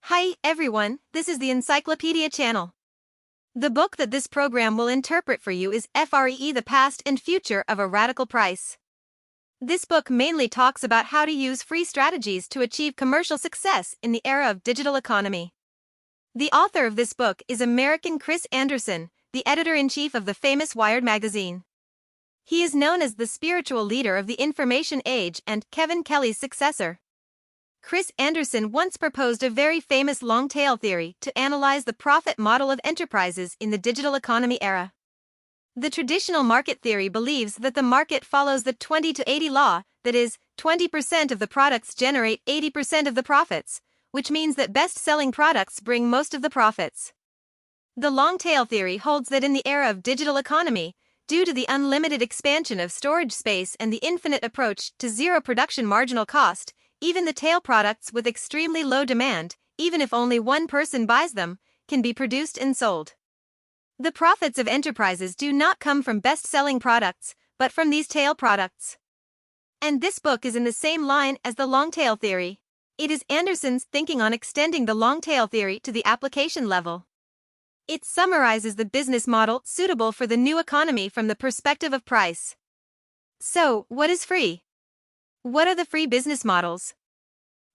Hi, everyone, this is the Encyclopedia Channel. The book that this program will interpret for you is FREE: The Past and Future of a Radical Price. This book mainly talks about how to use free strategies to achieve commercial success in the era of digital economy. The author of this book is American Chris Anderson, the editor-in-chief of the famous Wired magazine. He is known as the spiritual leader of the information age and Kevin Kelly's successor. Chris Anderson once proposed a very famous long-tail theory to analyze the profit model of enterprises in the digital economy era. The traditional market theory believes that the market follows the 20 to 80 law, that is, 20% of the products generate 80% of the profits, which means that best-selling products bring most of the profits. The long-tail theory holds that in the era of digital economy, due to the unlimited expansion of storage space and the infinite approach to zero production marginal cost, even the tail products with extremely low demand, even if only one person buys them, can be produced and sold. The profits of enterprises do not come from best-selling products, but from these tail products. And this book is in the same line as the long-tail theory. It is Anderson's thinking on extending the long-tail theory to the application level. It summarizes the business model suitable for the new economy from the perspective of price. So, what is free? What are the free business models?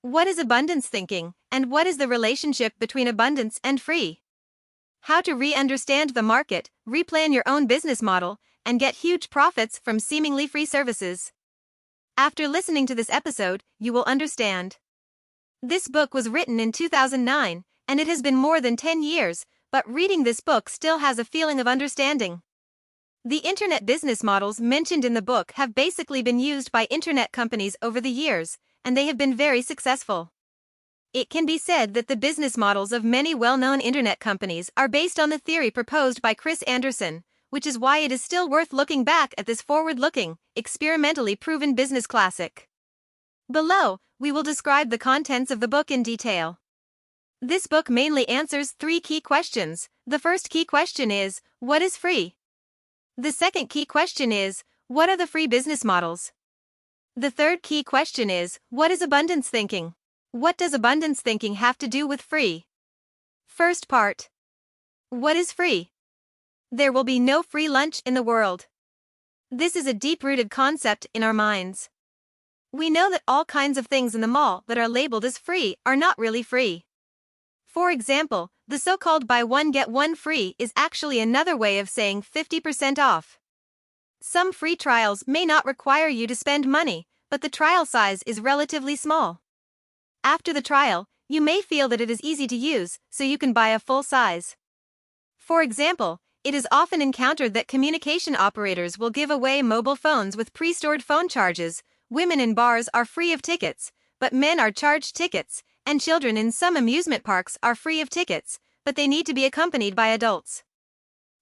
What is abundance thinking, and what is the relationship between abundance and free? How to re-understand the market, replan your own business model, and get huge profits from seemingly free services. After listening to this episode, you will understand. This book was written in 2009, and it has been more than 10 years, but reading this book still has a feeling of understanding. The internet business models mentioned in the book have basically been used by internet companies over the years, and they have been very successful. It can be said that the business models of many well-known internet companies are based on the theory proposed by Chris Anderson, which is why it is still worth looking back at this forward-looking, experimentally proven business classic. Below, we will describe the contents of the book in detail. This book mainly answers 3 key questions. The first key question is, what is free? The second key question is, what are the free business models? The third key question is, what is abundance thinking? What does abundance thinking have to do with free? First part. What is free? There will be no free lunch in the world. This is a deep-rooted concept in our minds. We know that all kinds of things in the mall that are labeled as free are not really free. For example, the so-called buy one get one free is actually another way of saying 50% off. Some free trials may not require you to spend money, but the trial size is relatively small. After the trial, you may feel that it is easy to use, so you can buy a full size. For example, it is often encountered that communication operators will give away mobile phones with pre-stored phone charges, women in bars are free of tickets, but men are charged tickets, and children in some amusement parks are free of tickets, but they need to be accompanied by adults.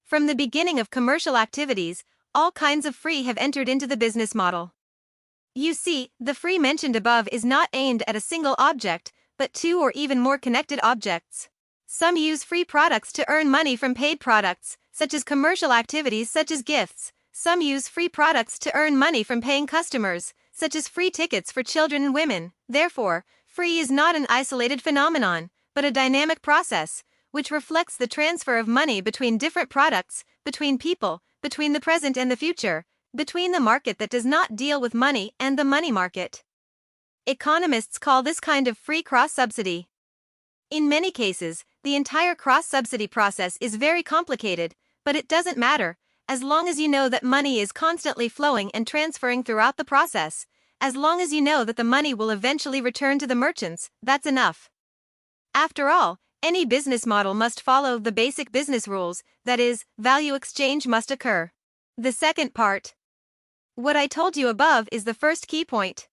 From the beginning of commercial activities, all kinds of free have entered into the business model. You see, the free mentioned above is not aimed at a single object, but 2 or even more connected objects. Some use free products to earn money from paid products, such as commercial activities such as gifts. Some use free products to earn money from paying customers, such as free tickets for children and women. Therefore, free is not an isolated phenomenon, but a dynamic process, which reflects the transfer of money between different products, between people, between the present and the future, between the market that does not deal with money and the money market. Economists call this kind of free cross-subsidy. In many cases, the entire cross-subsidy process is very complicated, but it doesn't matter, as long as you know that money is constantly flowing and transferring throughout the process. As long as you know that the money will eventually return to the merchants, that's enough. After all, any business model must follow the basic business rules, that is, value exchange must occur. The second part. What I told you above is the first key point.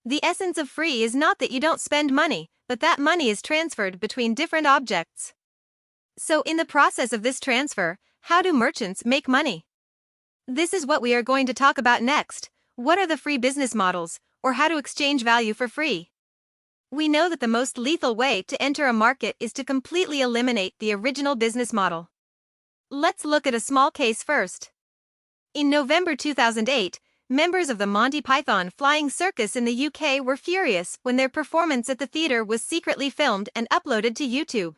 The essence of free is not that you don't spend money, but that money is transferred between different objects. So in the process of this transfer, how do merchants make money? This is what we are going to talk about next. What are the free business models, or how to exchange value for free? We know that the most lethal way to enter a market is to completely eliminate the original business model. Let's look at a small case first. In November 2008, members of the Monty Python Flying Circus in the UK were furious when their performance at the theatre was secretly filmed and uploaded to YouTube.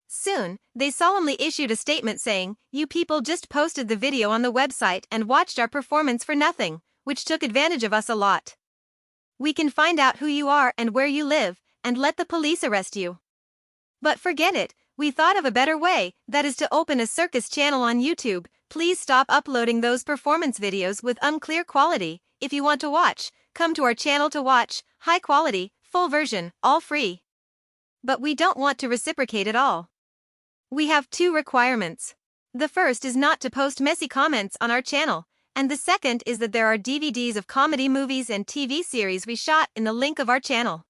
Soon, they solemnly issued a statement saying, "You people just posted the video on the website and watched our performance for nothing, which took advantage of us a lot. We can find out who you are and where you live, and let the police arrest you. But forget it, we thought of a better way, that is to open a circus channel on YouTube. Please stop uploading those performance videos with unclear quality. If you want to watch, come to our channel to watch, high quality, full version, all free. But we don't want to reciprocate at all. We have two requirements. The first is not to post messy comments on our channel, and the second is that there are DVDs of comedy movies and TV series we shot in the link of our channel.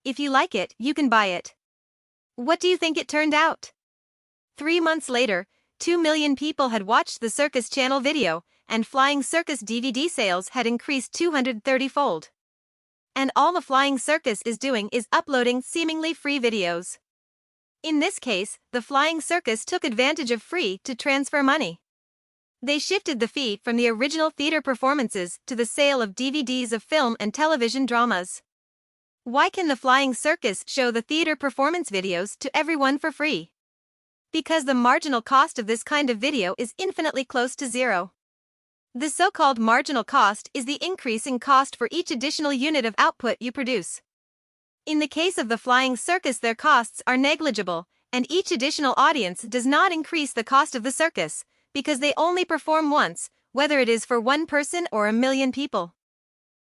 If you like it, you can buy it." What do you think it turned out? 3 months later, 2 million people had watched the Circus Channel video, and Flying Circus DVD sales had increased 230-fold. And all the Flying Circus is doing is uploading seemingly free videos. In this case, the Flying Circus took advantage of free to transfer money. They shifted the fee from the original theater performances to the sale of DVDs of film and television dramas. Why can the Flying Circus show the theater performance videos to everyone for free? Because the marginal cost of this kind of video is infinitely close to zero. The so-called marginal cost is the increase in cost for each additional unit of output you produce. In the case of the Flying Circus, their costs are negligible, and each additional audience does not increase the cost of the circus, because they only perform once, whether it is for one person or a million people.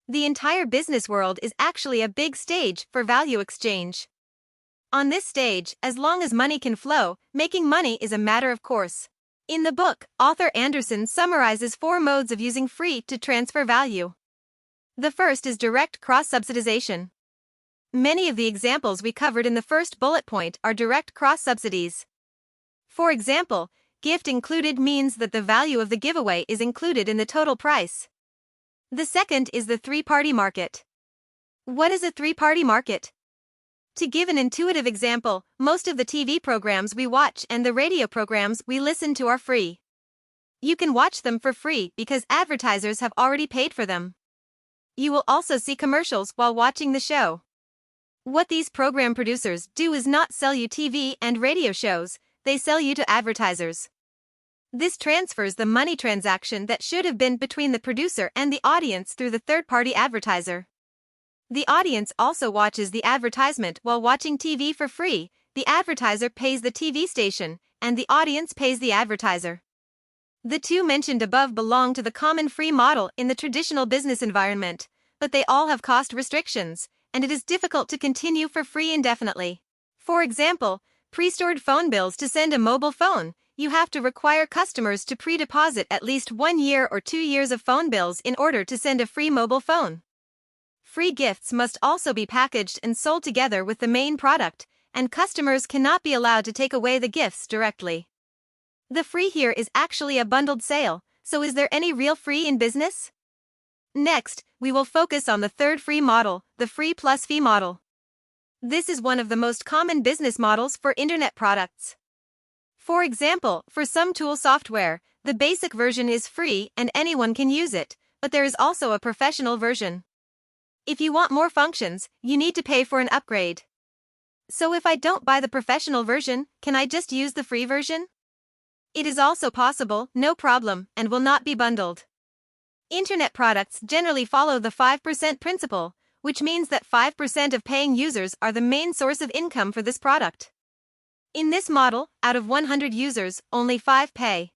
The entire business world is actually a big stage for value exchange. On this stage, as long as money can flow, making money is a matter of course. In the book, author Anderson summarizes 4 modes of using free to transfer value. The first is direct cross-subsidization. Many of the examples we covered in the first bullet point are direct cross-subsidies. For example, gift included means that the value of the giveaway is included in the total price. The second is the three-party market. What is a three-party market? To give an intuitive example, most of the TV programs we watch and the radio programs we listen to are free. You can watch them for free because advertisers have already paid for them. You will also see commercials while watching the show. What these program producers do is not sell you TV and radio shows, they sell you to advertisers. This transfers the money transaction that should have been between the producer and the audience through the third-party advertiser. The audience also watches the advertisement while watching TV for free. The advertiser pays the TV station, and the audience pays the advertiser. The two mentioned above belong to the common free model in the traditional business environment, but they all have cost restrictions, and it is difficult to continue for free indefinitely. For example, pre-stored phone bills. To send a mobile phone, you have to require customers to pre-deposit at least 1 year or 2 years of phone bills in order to send a free mobile phone. Free gifts must also be packaged and sold together with the main product, and customers cannot be allowed to take away the gifts directly. The free here is actually a bundled sale, so is there any real free in business? Next, we will focus on the third free model, the free plus fee model. This is one of the most common business models for internet products. For example, for some tool software, the basic version is free and anyone can use it, but there is also a professional version. If you want more functions, you need to pay for an upgrade. So if I don't buy the professional version, can I just use the free version? It is also possible, no problem, and will not be bundled. Internet products generally follow the 5% principle, which means that 5% of paying users are the main source of income for this product. In this model, out of 100 users, only 5 pay.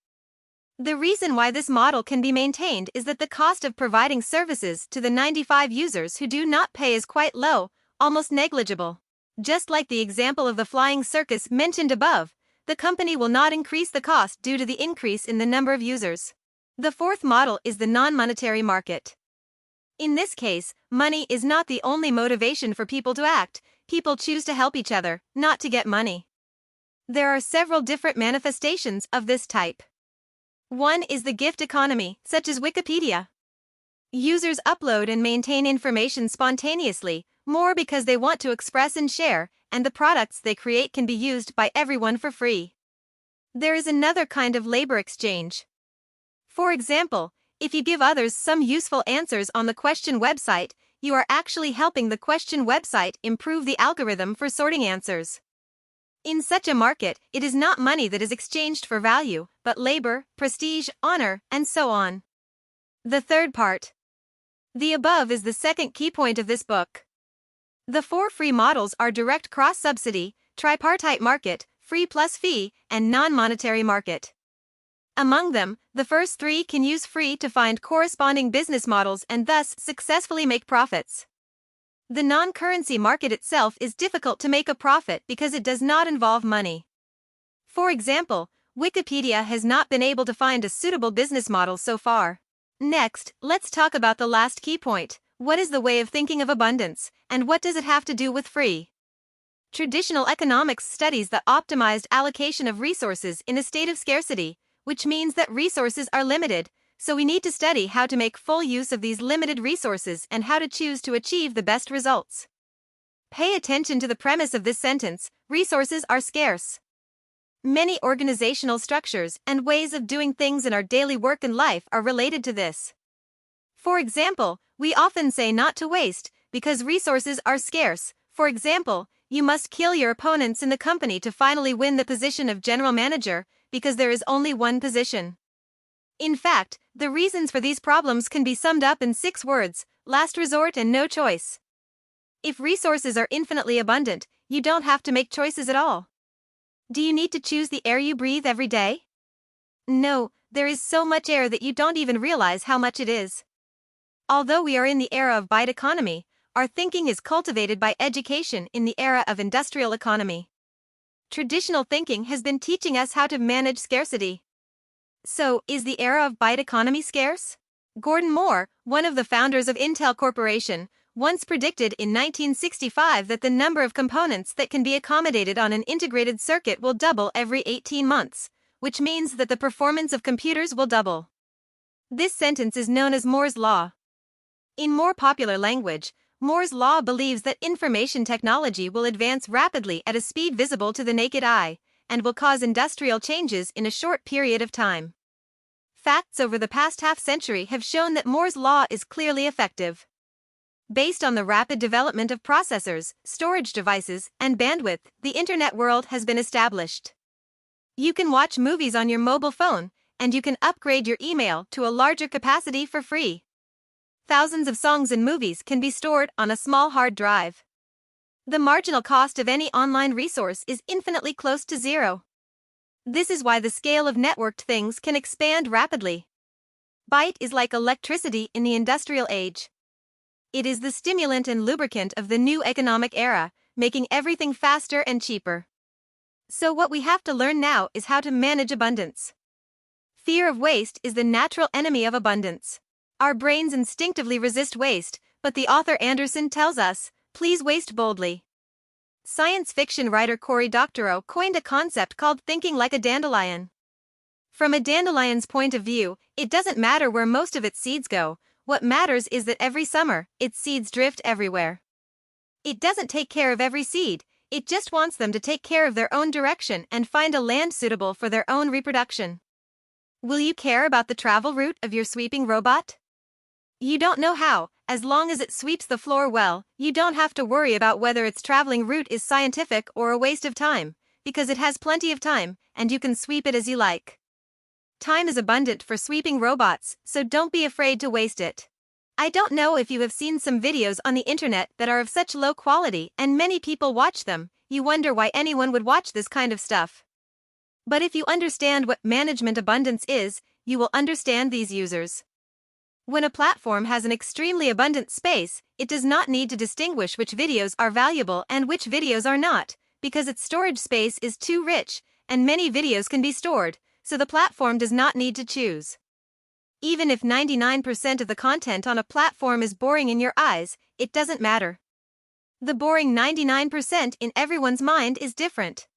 The reason why this model can be maintained is that the cost of providing services to the 95 users who do not pay is quite low, almost negligible. Just like the example of the Flying Circus mentioned above, the company will not increase the cost due to the increase in the number of users. The fourth model is the non-monetary market. In this case, money is not the only motivation for people to act. People choose to help each other, not to get money. There are several different manifestations of this type. One is the gift economy, such as Wikipedia. Users upload and maintain information spontaneously, more because they want to express and share, and the products they create can be used by everyone for free. There is another kind of labor exchange. For example, If you give others some useful answers on the question website, you are actually helping the question website improve the algorithm for sorting answers. In such a market, it is not money that is exchanged for value, but labor, prestige, honor, and so on. The third part. The above is the second key point of this book. The 4 free models are direct cross-subsidy, tripartite market, free plus fee, and non-monetary market. Among them, the first 3 can use free to find corresponding business models and thus successfully make profits. The non-currency market itself is difficult to make a profit because it does not involve money. For example, Wikipedia has not been able to find a suitable business model so far. Next, let's talk about the last key point. What is the way of thinking of abundance, and what does it have to do with free? Traditional economics studies the optimized allocation of resources in a state of scarcity, which means that resources are limited, so we need to study how to make full use of these limited resources and how to choose to achieve the best results. Pay attention to the premise of this sentence: resources are scarce. Many organizational structures and ways of doing things in our daily work and life are related to this. For example, we often say not to waste because resources are scarce. For example, you must kill your opponents in the company to finally win the position of general manager because there is only one position. In fact, the reasons for these problems can be summed up in 6 words: last resort and no choice. If resources are infinitely abundant, you don't have to make choices at all. Do you need to choose the air you breathe every day? No, there is so much air that you don't even realize how much it is. Although we are in the era of byte economy, our thinking is cultivated by education in the era of industrial economy. Traditional thinking has been teaching us how to manage scarcity. So, is the era of byte economy scarce? Gordon Moore, one of the founders of Intel Corporation, once predicted in 1965 that the number of components that can be accommodated on an integrated circuit will double every 18 months, which means that the performance of computers will double. This sentence is known as Moore's Law. In more popular language, Moore's Law believes that information technology will advance rapidly at a speed visible to the naked eye, and will cause industrial changes in a short period of time. Facts over the past half-century have shown that Moore's Law is clearly effective. Based on the rapid development of processors, storage devices, and bandwidth, the internet world has been established. You can watch movies on your mobile phone, and you can upgrade your email to a larger capacity for free. Thousands of songs and movies can be stored on a small hard drive. The marginal cost of any online resource is infinitely close to zero. This is why the scale of networked things can expand rapidly. Byte is like electricity in the industrial age. It is the stimulant and lubricant of the new economic era, making everything faster and cheaper. So what we have to learn now is how to manage abundance. Fear of waste is the natural enemy of abundance. Our brains instinctively resist waste, but the author Anderson tells us, please waste boldly. Science fiction writer Cory Doctorow coined a concept called thinking like a dandelion. From a dandelion's point of view, it doesn't matter where most of its seeds go. What matters is that every summer, its seeds drift everywhere. It doesn't take care of every seed, it just wants them to take care of their own direction and find a land suitable for their own reproduction. Will you care about the travel route of your sweeping robot? You don't know how. As long as it sweeps the floor well, you don't have to worry about whether its traveling route is scientific or a waste of time, because it has plenty of time, and you can sweep it as you like. Time is abundant for sweeping robots, so don't be afraid to waste it. I don't know if you have seen some videos on the internet that are of such low quality and many people watch them, you wonder why anyone would watch this kind of stuff. But if you understand what management abundance is, you will understand these users. When a platform has an extremely abundant space, it does not need to distinguish which videos are valuable and which videos are not, because its storage space is too rich, and many videos can be stored, so the platform does not need to choose. Even if 99% of the content on a platform is boring in your eyes, it doesn't matter. The boring 99% in everyone's mind is different.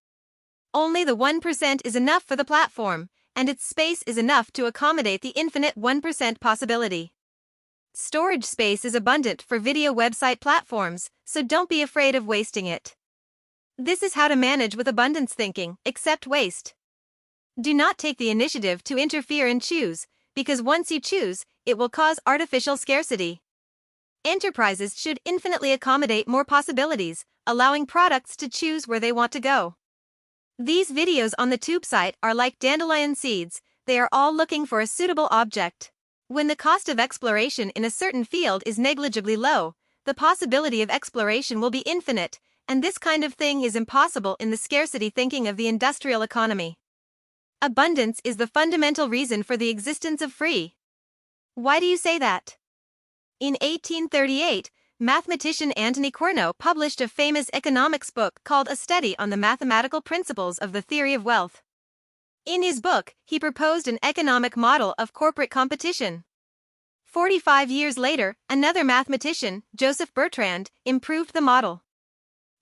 Only the 1% is enough for the platform, and its space is enough to accommodate the infinite 1% possibility. Storage space is abundant for video website platforms, so don't be afraid of wasting it. This is how to manage with abundance thinking, accept waste. Do not take the initiative to interfere and choose, because once you choose, it will cause artificial scarcity. Enterprises should infinitely accommodate more possibilities, allowing products to choose where they want to go. These videos on the tube site are like dandelion seeds, they are all looking for a suitable object. When the cost of exploration in a certain field is negligibly low, the possibility of exploration will be infinite, and this kind of thing is impossible in the scarcity thinking of the industrial economy. Abundance is the fundamental reason for the existence of free. Why do you say that? In 1838, mathematician Antony Cournot published a famous economics book called A Study on the Mathematical Principles of the Theory of Wealth. In his book, he proposed an economic model of corporate competition. 45 years later, another mathematician, Joseph Bertrand, improved the model.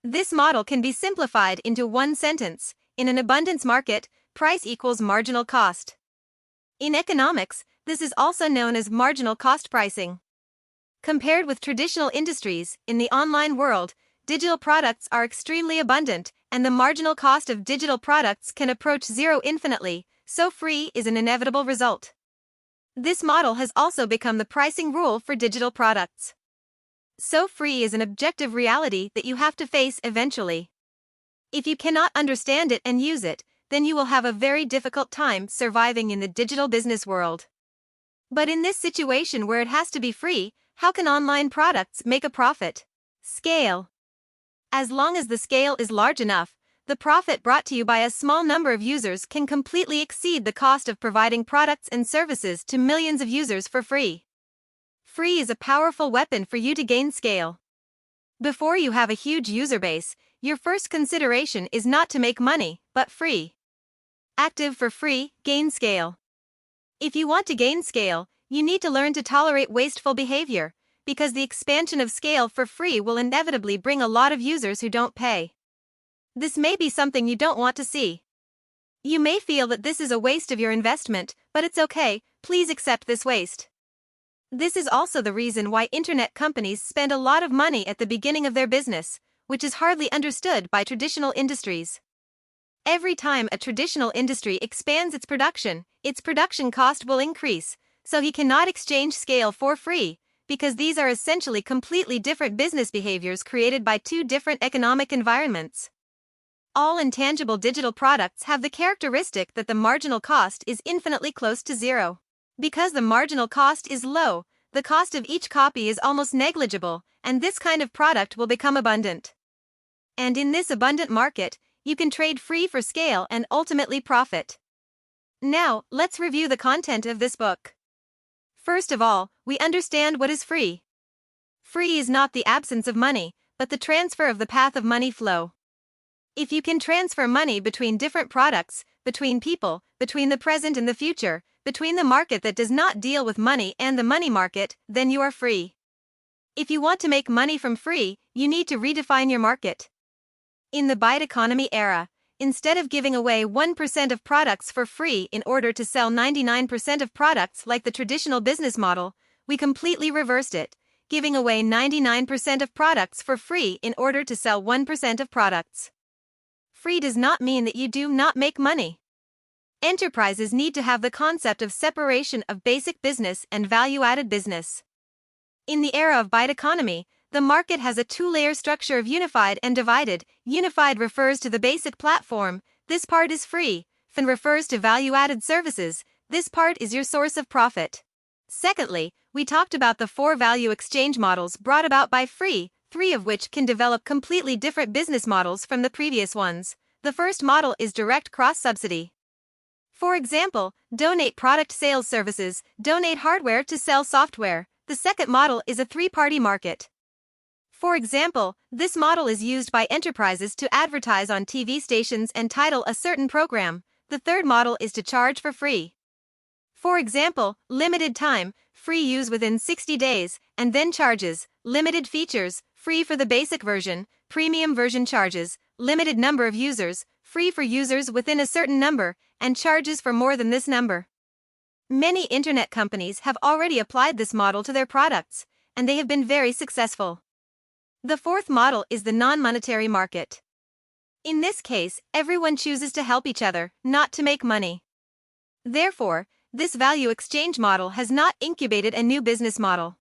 This model can be simplified into one sentence: in an abundance market, price equals marginal cost. In economics, this is also known as marginal cost pricing. Compared with traditional industries, in the online world, digital products are extremely abundant, and the marginal cost of digital products can approach zero infinitely, so free is an inevitable result. This model has also become the pricing rule for digital products. So free is an objective reality that you have to face eventually. If you cannot understand it and use it, then you will have a very difficult time surviving in the digital business world. But in this situation where it has to be free, how can online products make a profit? Scale. As long as the scale is large enough, the profit brought to you by a small number of users can completely exceed the cost of providing products and services to millions of users for free. Free is a powerful weapon for you to gain scale. Before you have a huge user base, your first consideration is not to make money, but free. Active for free, gain scale. If you want to gain scale, you need to learn to tolerate wasteful behavior, because the expansion of scale for free will inevitably bring a lot of users who don't pay. This may be something you don't want to see. You may feel that this is a waste of your investment, but it's okay, please accept this waste. This is also the reason why internet companies spend a lot of money at the beginning of their business, which is hardly understood by traditional industries. Every time a traditional industry expands its production cost will increase, so he cannot exchange scale for free, because these are essentially completely different business behaviors created by two different economic environments. All intangible digital products have the characteristic that the marginal cost is infinitely close to zero. Because the marginal cost is low, the cost of each copy is almost negligible, and this kind of product will become abundant. And in this abundant market, you can trade free for scale and ultimately profit. Now, let's review the content of this book. First of all, we understand what is free. Free is not the absence of money, but the transfer of the path of money flow. If you can transfer money between different products, between people, between the present and the future, between the market that does not deal with money and the money market, then you are free. If you want to make money from free, you need to redefine your market. In the byte economy era, instead of giving away 1% of products for free in order to sell 99% of products like the traditional business model, we completely reversed it, giving away 99% of products for free in order to sell 1% of products. Free does not mean that you do not make money. Enterprises need to have the concept of separation of basic business and value-added business. In the era of byte economy, the market has a two-layer structure of unified and divided. Unified refers to the basic platform, this part is free. FAN refers to value-added services, this part is your source of profit. Secondly, we talked about the 4 value exchange models brought about by free, 3 of which can develop completely different business models from the previous ones. The first model is direct cross-subsidy. For example, donate product sales services, donate hardware to sell software. The second model is a 3-party market. For example, this model is used by enterprises to advertise on TV stations and title a certain program. The third model is to charge for free. For example, limited time, free use within 60 days, and then charges, limited features, free for the basic version, premium version charges, limited number of users, free for users within a certain number, and charges for more than this number. Many internet companies have already applied this model to their products, and they have been very successful. The fourth model is the non-monetary market. In this case, everyone chooses to help each other, not to make money. Therefore, This value exchange model has not incubated a new business model.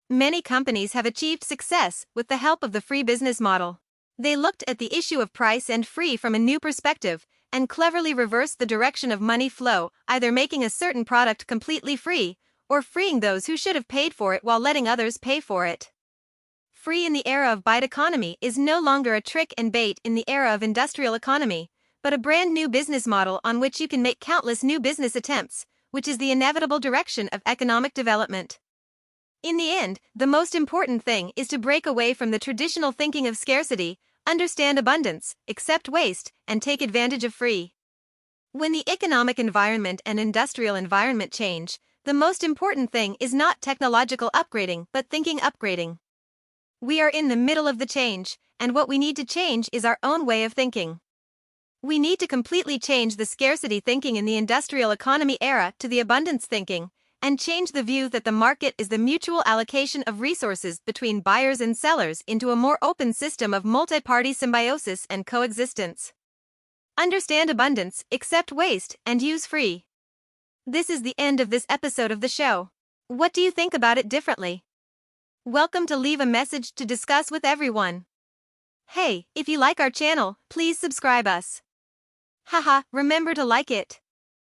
Many companies have achieved success with the help of the free business model. They looked at the issue of price and free from a new perspective and cleverly reversed the direction of money flow, either making a certain product completely free or freeing those who should have paid for it while letting others pay for it. Free in the era of byte economy is no longer a trick and bait in the era of industrial economy, but a brand new business model on which you can make countless new business attempts, which is the inevitable direction of economic development. In the end, the most important thing is to break away from the traditional thinking of scarcity, understand abundance, accept waste, and take advantage of free. When the economic environment and industrial environment change, the most important thing is not technological upgrading but thinking upgrading. We are in the middle of the change, and what we need to change is our own way of thinking. We need to completely change the scarcity thinking in the industrial economy era to the abundance thinking, and change the view that the market is the mutual allocation of resources between buyers and sellers into a more open system of multi-party symbiosis and coexistence. Understand abundance, accept waste, and use free. This is the end of this episode of the show. What do you think about it differently? Welcome to leave a message to discuss with everyone. Hey, if you like our channel, please subscribe us. Haha, remember to like it.